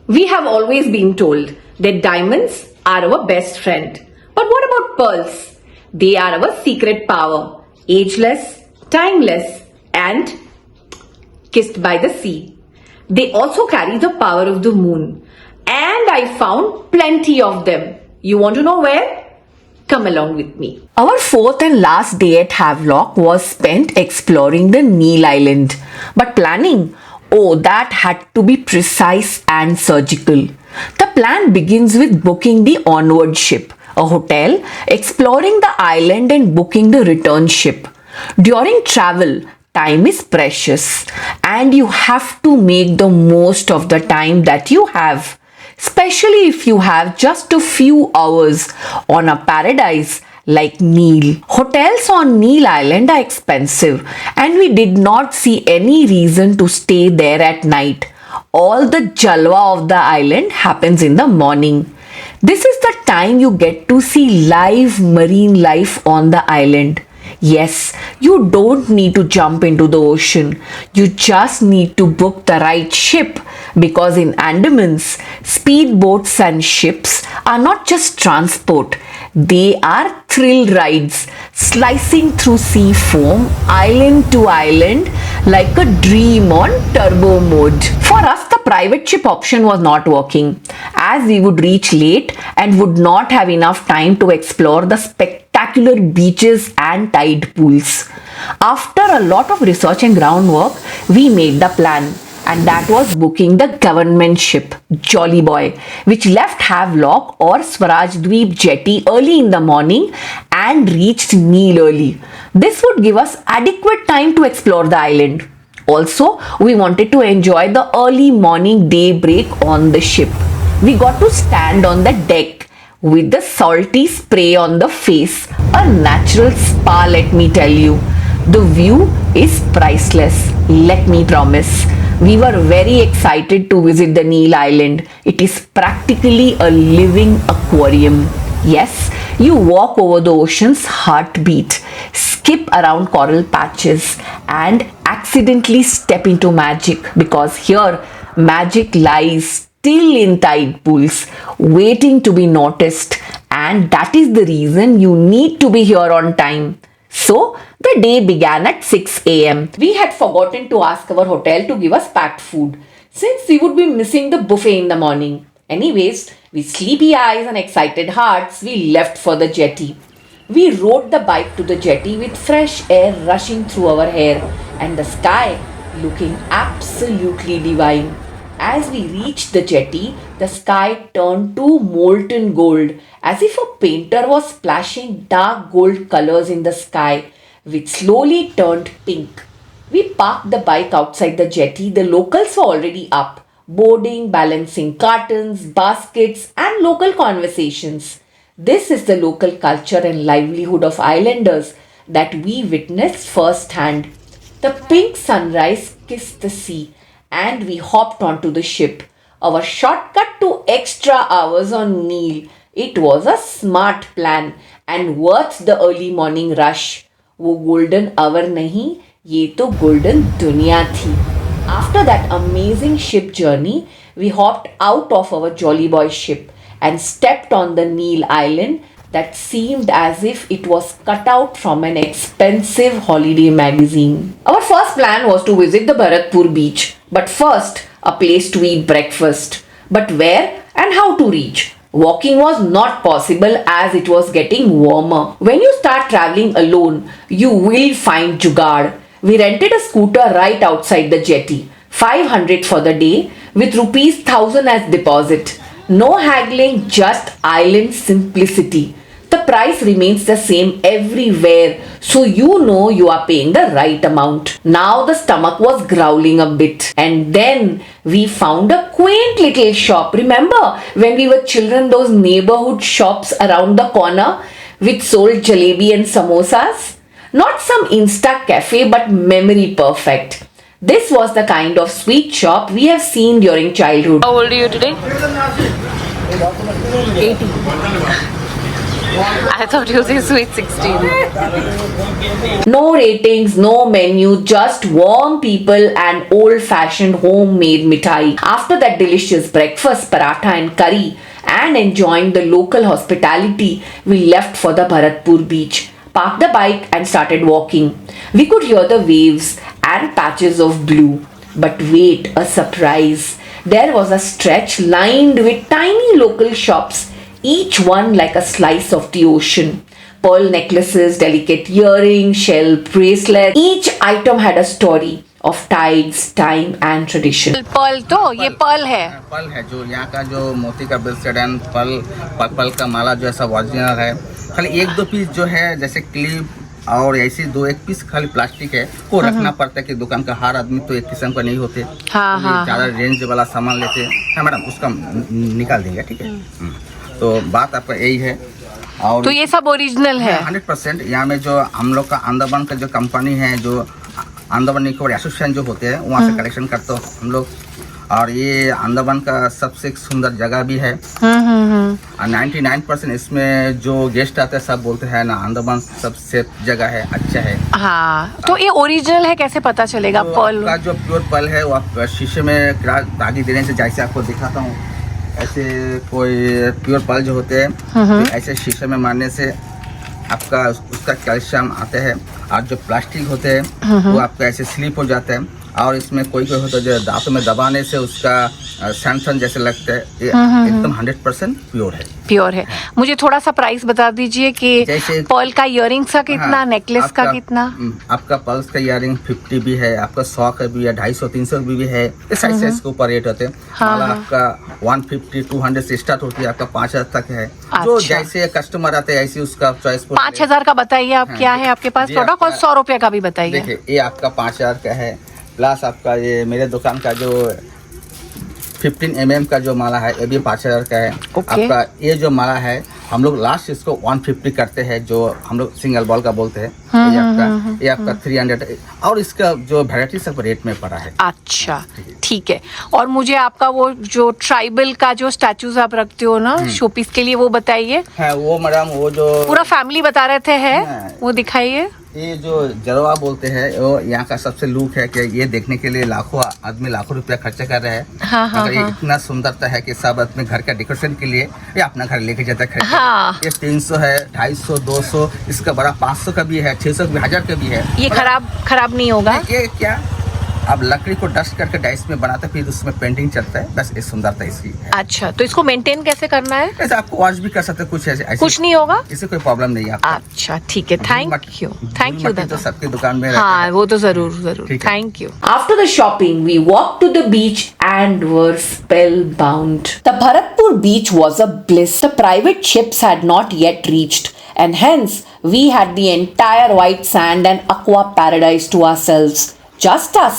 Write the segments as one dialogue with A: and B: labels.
A: We have always been told that diamonds are our best friend. But what about pearls? They are our secret power, ageless, timeless, and kissed by the sea. They also carry the power of the moon. And I found plenty of them. You want to know where? Come along with me. Our fourth and last day at Havelock was spent exploring the Neil Island. But planning, oh, that had to be precise and surgical. The plan begins with booking the onward ship, a hotel, exploring the island and booking the return ship. During travel, time is precious and you have to make the most of the time that you have, especially if you have just a few hours on a paradise like Neil. Hotels on Neil Island are expensive and we did not see any reason to stay there at night. All the jalwa of the island happens in the morning. This is the time you get to see live marine life on the island. Yes, you don't need to jump into the ocean. You just need to book the right ship, because in Andamans, speedboats and ships are not just transport. They are thrill rides, slicing through sea foam, island to island, like a dream on turbo mode. For us, the private ship option was not working, as we would reach late and would not have enough time to explore the spectacular beaches and tide pools. After a lot of research and groundwork, we made the plan, and that was booking the government ship Jolly Boy, which left Havelock or Swaraj Dweep jetty early in the morning and reached Neil early. This would give us adequate time to explore the island. Also, we wanted to enjoy the early morning daybreak on the ship. We got to stand on the deck with the salty spray on the face, a natural spa, let me tell you. The view is priceless, let me promise. We were very excited to visit the Neil Island. It is practically a living aquarium. Yes, you walk over the ocean's heartbeat, skip around coral patches, and accidentally step into magic, because here magic lies still in tide pools, waiting to be noticed, and that is the reason you need to be here on time. So, the day began at 6 a.m. We had forgotten to ask our hotel to give us packed food, since we would be missing the buffet in the morning. Anyways, with sleepy eyes and excited hearts, we left for the jetty. We rode the bike to the jetty with fresh air rushing through our hair and the sky looking absolutely divine. As we reached the jetty, the sky turned to molten gold, as if a painter was splashing dark gold colors in the sky, which slowly turned pink. We parked the bike outside the jetty. The locals were already up, boarding, balancing cartons, baskets, and local conversations. This is the local culture and livelihood of islanders that we witnessed firsthand. The pink sunrise kissed the sea, and we hopped onto the ship. Our shortcut to extra hours on Neil. It was a smart plan and worth the early morning rush. वो golden hour नहीं, ये तो golden दुनिया थी. After that amazing ship journey, we hopped out of our Jolly Boy ship and stepped on the Neil Island that seemed as if it was cut out from an expensive holiday magazine. Our first plan was to visit the Bharatpur beach, but first a place to eat breakfast. But where and how to reach? Walking was not possible as it was getting warmer. When you start traveling alone, you will find jugaad. We rented a scooter right outside the jetty, 500 for the day with rupees 1000 as deposit. No haggling, just island simplicity. The price remains the same everywhere, so you know you are paying the right amount. Now the stomach was growling a bit, and then we found a quaint little shop. Remember when we were children, those neighborhood shops around the corner which sold jalebi and samosas? Not some Insta cafe, but memory perfect. This was the kind of sweet shop we have seen during childhood.
B: How old are you today?
A: 80.
B: I thought you say sweet 16.
A: No ratings, no menu, just warm people and old-fashioned homemade mithai. After that delicious breakfast, paratha and curry, and enjoying the local hospitality, we left for the Bharatpur beach, parked the bike and started walking. We could hear the waves and patches of blue. But wait, a surprise. There was a stretch lined with tiny local shops, each one like a slice of the ocean. Pearl necklaces, delicate earrings, shell bracelets. Each item had a story of tides, time and tradition.
B: Pearl तो ये pearl है.
C: पल है जो यहाँ का जो मोती का ब्रेसलेट एंड पल का माला जो ऐसा ओरिजिनल है. खाली एक दो पीस जो है जैसे क्लिप और ऐसे दो एक पीस खाली प्लास्टिक है को रखना पड़ता है कि दुकान का हर आदमी तो एक किस्म का नहीं होते.
B: हाँ, हाँ,
C: ज्यादा रेंज वाला सामान लेते हैं. हाँ मैडम उसका निकाल देंगे ठीक है. तो बात आपका यही है. और
B: तो ये सब ओरिजिनल है
C: 100%. यहाँ में जो हम लोग का अंडमान का जो कंपनी है जो अंडमान निकोबार एसोसिएशन जो होते हैं वहाँ से कलेक्शन करते हो हम लोग. और ये अंडमान का सबसे सुंदर जगह भी है. 99% इसमें जो गेस्ट आते हैं सब बोलते हैं ना अंडमान सबसे जगह है अच्छा है.
B: हाँ तो ये ओरिजिनल है कैसे पता चलेगा?
C: तो
B: पर्ल
C: का जो प्योर पर्ल है वो आप शीशे में दागी देने से जैसे आपको दिखाता हूँ ऐसे कोई प्योर पर्ल जो होते हैं तो ऐसे शीशे में मारने से आपका उसका कैल्शियम आते हैं. और जो प्लास्टिक होते हैं वो आपका ऐसे स्लिप हो जाता है. और इसमें कोई कोई होता है जो दांतों में दबाने से उसका सैमसन जैसे लगता है. ये एकदम 100% प्योर है.
B: प्योर है. मुझे थोड़ा सा प्राइस बता दीजिए कि पर्ल का इयरिंग्स का कितना, नेकलेस का कितना?
C: आपका पर्ल्स का इयरिंग 50 भी है, आपका 100 का भी है, 250-300 भी है. ये साइज साइज के ऊपर रेट होते हैं. माला आपका 150-200 से स्टार्ट होती है, आपका 5000 तक है. जो जैसे कस्टमर आते हैं ऐसे उसका चॉइस.
B: 5000 का बताइए आप. क्या है आपके पास प्रोडक्ट? और 100 रुपए का भी बताइए.
C: देखिए ये आपका 5000 का है. प्लस आपका ये मेरे दुकान का जो 15 mm का जो माला है ये भी 5000 का है. आपका ये जो माला है हम लोग लास्ट इसको 150 करते हैं जो हम लोग सिंगल बॉल का बोलते हैं. ये आपका 300 और इसका जो वैरायटी सब रेट में पड़ा है.
B: अच्छा ठीक है. और मुझे आपका वो जो ट्राइबल का जो स्टैचूज आप रखते हो ना शोपीस के लिए वो बताइए.
C: है वो मैडम वो जो
B: पूरा फैमिली बता रहे थे है वो दिखाइए.
C: ये जो जरवा बोलते हैं वो यहाँ का सबसे लुक है कि ये देखने के लिए लाखों आदमी लाखों रुपया खर्चा कर रहे हैं.
B: हाँ,
C: ये इतना सुंदरता है कि सब अपने घर का डेकोरेशन के लिए ये अपना घर लेके जाता है.
B: हाँ.
C: ये 300 है, 250, 200 इसका बड़ा 500 का भी है, 600 भी, 1000 का भी है.
B: ये खराब नहीं होगा.
C: ये क्या अब लकड़ी को डस्ट करके डाइस में बनाते फिर उसमें पेंटिंग चलता है. बस ये सुंदरता इसकी है.
B: अच्छा तो इसको मेंटेन कैसे करना है?
C: ऐसे आपको वॉश भी कर सकते हैं. कुछ ऐसे
B: कुछ नहीं होगा,
C: इससे कोई प्रॉब्लम नहीं है.
B: अच्छा ठीक है. थैंक यू
C: तो सबकी दुकान में
B: हाँ वो तो जरूर. Thank you.
A: After the shopping, we walked to the beach and were spellbound. The Bharatpur beach was a bliss. The private ships had not yet reached, and hence we had the entire white sand and aqua paradise to ourselves. Just us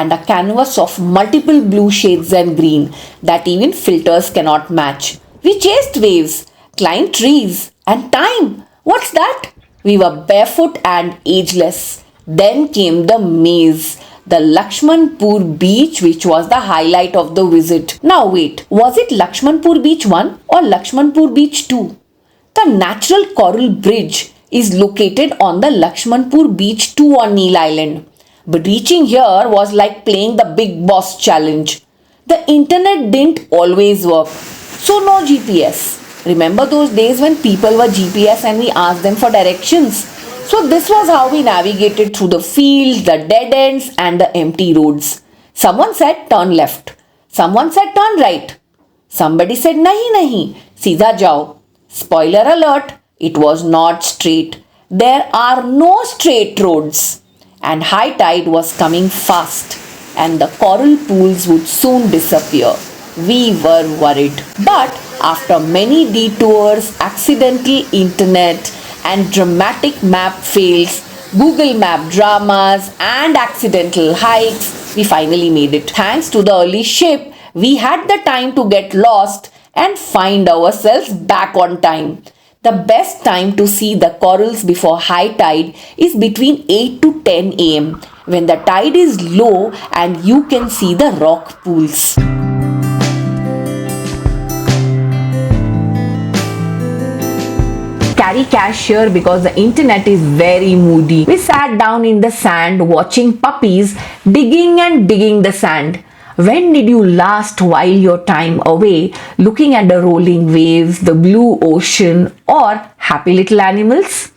A: and a canvas of multiple blue shades and green that even filters cannot match. We chased waves, climbed trees, and time. What's that? We were barefoot and ageless. Then came the maze, the Lakshmanpur beach, which was the highlight of the visit. Now wait, was it Lakshmanpur beach 1 or Lakshmanpur beach 2? The natural coral bridge is located on the Lakshmanpur beach 2 on Neil Island. But reaching here was like playing the big boss challenge. The internet didn't always work, so no GPS. Remember those days when people were GPS and we asked them for directions? So this was how we navigated through the fields, the dead ends and the empty roads. Someone said turn left. Someone said turn right. Somebody said nahi, seedha jao. Spoiler alert, it was not straight. There are no straight roads. And high tide was coming fast and the coral pools would soon disappear. We were worried. But after many detours, accidental internet and dramatic map fails, Google Map dramas and accidental hikes, we finally made it. Thanks to the early ship, we had the time to get lost and find ourselves back on time. The best time to see the corals before high tide is between 8 to 10 am when the tide is low and you can see the rock pools. carry cash here because the internet is very moody. We sat down in the sand watching puppies digging and digging the sand. When did you last while your time away looking at the rolling waves, the blue ocean, or happy little animals?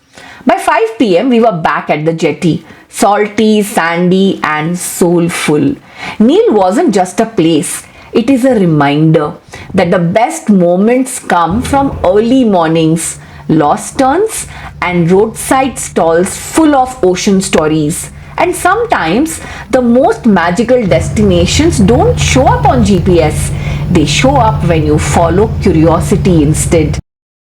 A: By 5 p.m., we were back at the jetty, salty, sandy, and soulful. Neil wasn't just a place, it is a reminder that the best moments come from early mornings, lost turns, and roadside stalls full of ocean stories. And sometimes the most magical destinations don't show up on GPS, they show up when you follow curiosity instead.